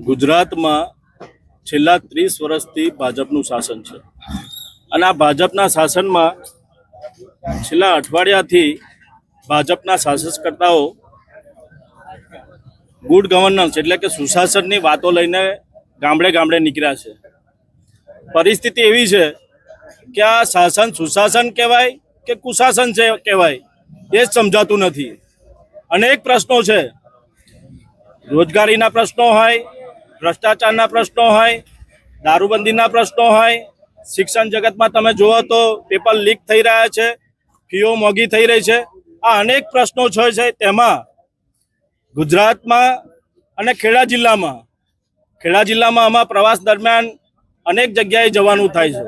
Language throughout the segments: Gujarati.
ગુજરાતમાં છેલ્લા 30 વર્ષથી ભાજપનું શાસન છે અને આ ભાજપના શાસનમાં છેલ્લા અઠવાડિયાથી ભાજપના શાસનકર્તાઓ ગુડ ગવર્નન્સ એટલે કે સુશાસનની વાતો લઈને ગામડે ગામડે નીકળ્યા છે. પરિસ્થિતિ એવી છે કે આ શાસન સુશાસન કહેવાય કે કુશાસન છે કહેવાય એ જ સમજાતું નથી. અનેક પ્રશ્નો છે, રોજગારીના પ્રશ્નો હોય, ભ્રષ્ટાચારના પ્રશ્નો હોય, દારૂબંધીના પ્રશ્નો હોય, શિક્ષણ જગતમાં તમે જુઓ તો પેપર લીક થઈ રહ્યા છે, ફીઓ મોંઘી થઈ રહી છે. આ અનેક પ્રશ્નો છે. તેમાં ગુજરાતમાં અને ખેડા જિલ્લામાં આમાં પ્રવાસ દરમિયાન અનેક જગ્યાએ જવાનું થાય છે.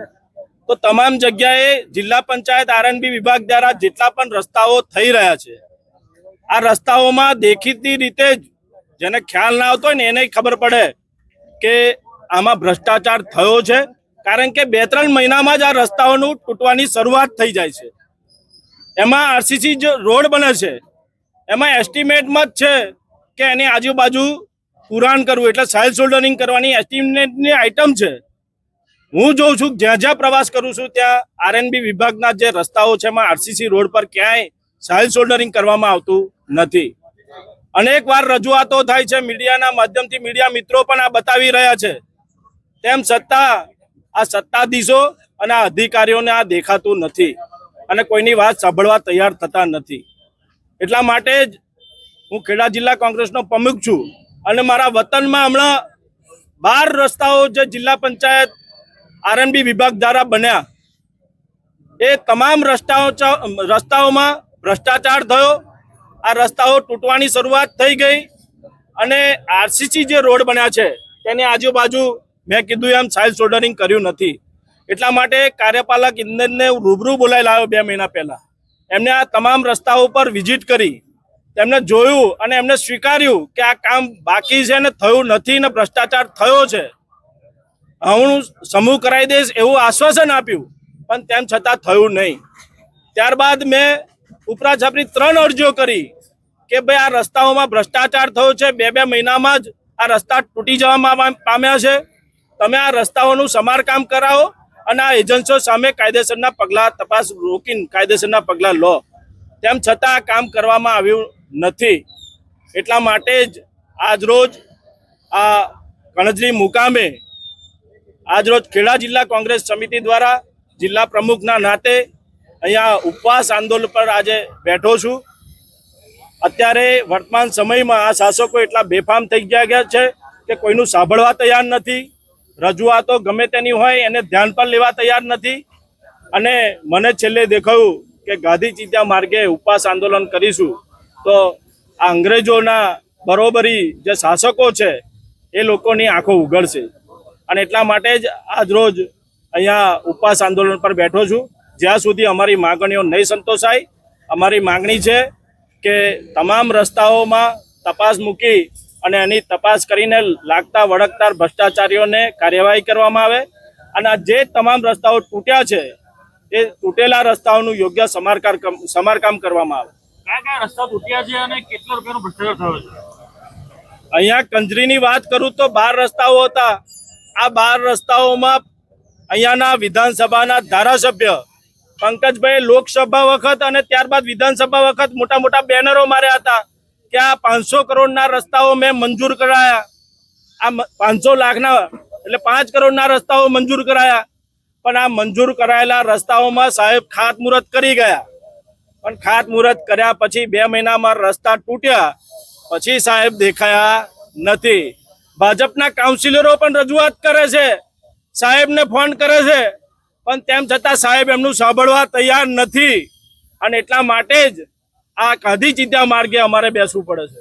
તો તમામ જગ્યાએ જિલ્લા પંચાયત આરએનબી વિભાગ દ્વારા જેટલા પણ રસ્તાઓ થઈ રહ્યા છે, આ રસ્તાઓમાં દેખીતી રીતે જ જેને ખ્યાલ ના આવતો હોય ને એને ખબર પડે કે આમાં ભ્રષ્ટાચાર થયો છે. કારણ કે 2-3 મહિનામાં જ આ રસ્તાઓનું તૂટવાની શરૂઆત થઈ જાય છે. એમાં આરસીસી જે રોડ બને છે એમાં એસ્ટિમેટમાં જ છે કે એની આજુબાજુ પુરાણ કરવું એટલે સાઇલ શોલ્ડરિંગ કરવાની એસ્ટિમેટની આઇટમ છે. હું જોઉં છું જ્યાં જ્યાં પ્રવાસ કરું છું ત્યાં આરએનબી વિભાગના જે રસ્તાઓ છે એમાં આરસીસી રોડ પર ક્યાંય સાઇલ શોલ્ડરિંગ કરવામાં આવતું નથી. અનેક વાર રજૂઆતો થાય છે મીડિયાના માધ્યમથી, મીડિયા મિત્રો પણ આ બતાવી રહ્યા છે. તેમ છતાં આ સત્તાધીશો અને આ અધિકારીઓને આ દેખાતું નથી અને કોઈની વાત સાંભળવા તૈયાર થતા નથી. એટલા માટે જ હું ખેડા જિલ્લા કોંગ્રેસનો પ્રમુખ છું અને મારા વતનમાં હમણાં 12 રસ્તાઓ જે જિલ્લા પંચાયત આરએનબી વિભાગ દ્વારા બન્યા, એ તમામ રસ્તાઓમાં ભ્રષ્ટાચાર થયો. આ રસ્તાઓ તૂટવાની શરૂઆત થઈ ગઈ અને આરસીસી જે રોડ બન્યા છે તેની આજુબાજુ મેં કીધું એમ સાઇલ શોલ્ડરિંગ કર્યું નથી. એટલા માટે કાર્યપાલક ઇજનેરને રૂબરૂ બોલાવી લાવ્યો 2 મહિના પહેલા. એમને આ તમામ રસ્તાઓ પર વિઝિટ કરી, તેમને જોયું અને એમને સ્વીકાર્યું કે આ કામ બાકી છે ને થયું નથી ને ભ્રષ્ટાચાર થયો છે. હું સમૂહ કરાવી દઈશ એવું આશ્વાસન આપ્યું, પણ તેમ છતાં થયું નહીં. ત્યારબાદ મેં ઉપરાછાપરી 3 અરજીઓ કરી કે ભાઈ આ રસ્તાઓમાં ભ્રષ્ટાચાર થયો છે, 2-2 મહિનામાં જ આ રસ્તા તૂટી જવા પામ્યા છે. તમે આ રસ્તાઓનું સમારકામ કરાવો અને આ એજન્સીઓ સામે કાયદેસરના પગલાં, તપાસ રોકીને કાયદેસરના પગલાં લો. તેમ છતાં આ કામ કરવામાં આવ્યું નથી. એટલા માટે જ આજરોજ આ કણજરી મુકામે આજરોજ ખેડા જિલ્લા કોંગ્રેસ સમિતિ દ્વારા જિલ્લા પ્રમુખના નાતે અહીંયા ઉપવાસ આંદોલન પર આજે બેઠો છું. અત્યારે વર્તમાન સમયમાં આ શાસકો એટલા બેફામ થઈ ગયા છે કે કોઈનું સાંભળવા તૈયાર નથી. રજૂઆતો ગમે તેની હોય એને ધ્યાન પર લેવા તૈયાર નથી. અને મને છેલ્લે દેખાયું કે ગાંધીચીત્યા માર્ગે ઉપવાસ આંદોલન કરીશું તો આ અંગ્રેજોના બરોબરી જે શાસકો છે એ લોકોની આંખો ઉઘડશે. અને એટલા માટે જ આજરોજ અહીંયા ઉપવાસ આંદોલન પર બેઠો છું. જ્યાં સુધી અમારી માગણીઓ નહીં સંતોષાય, અમારી માગણી છે કે તમામ રસ્તાઓમાં તપાસ મૂકી અને એની તપાસ કરીને લાગતા વળગતા ભ્રષ્ટાચારીઓને કાર્યવાહી કરવામાં આવે અને જે તમામ રસ્તાઓ તૂટ્યા છે એ તૂટેલા રસ્તાઓનું યોગ્ય સમારકામ કરવામાં આવે. કયા રસ્તા તૂટ્યા છે અને કેટલા રૂપિયાનો ભ્રષ્ટાચાર થયો છે? અહીંયા કંજરીની વાત કરું તો 12 રસ્તાઓ હતા. આ 12 રસ્તાઓમાં અહીંયાના વિધાનસભાના ધારાસભ્ય પંકજભાઈ લોકસભા વખત અને ત્યારબાદ વિધાનસભા વખત મોટા મોટા બેનરો માર્યા હતા કે આ 500 કરોડના રસ્તાઓ મેં મંજૂર કરાયા. આ 500 લાખના એટલે 5 કરોડના રસ્તાઓ મંજૂર કરાયા. પણ આ મંજૂર કરાયેલા રસ્તાઓમાં સાહેબ ખાતમુહૂર્ત કરી ગયા. પણ ખાતમુહૂર્ત કર્યા પછી 2 મહિનામાં રસ્તા તૂટ્યા પછી સાહેબ દેખાયા નથી. ભાજપના કાઉન્સિલરો પણ રજૂઆત કરે છે, સાહેબને ફોન કરે છે, પણ તેમ છતાં સાહેબ એમનું સાંભળવા તૈયાર નથી. અને એટલા માટે જ આ ગાંધીચીત્યા માર્ગે અમારે બેસવું પડે છે.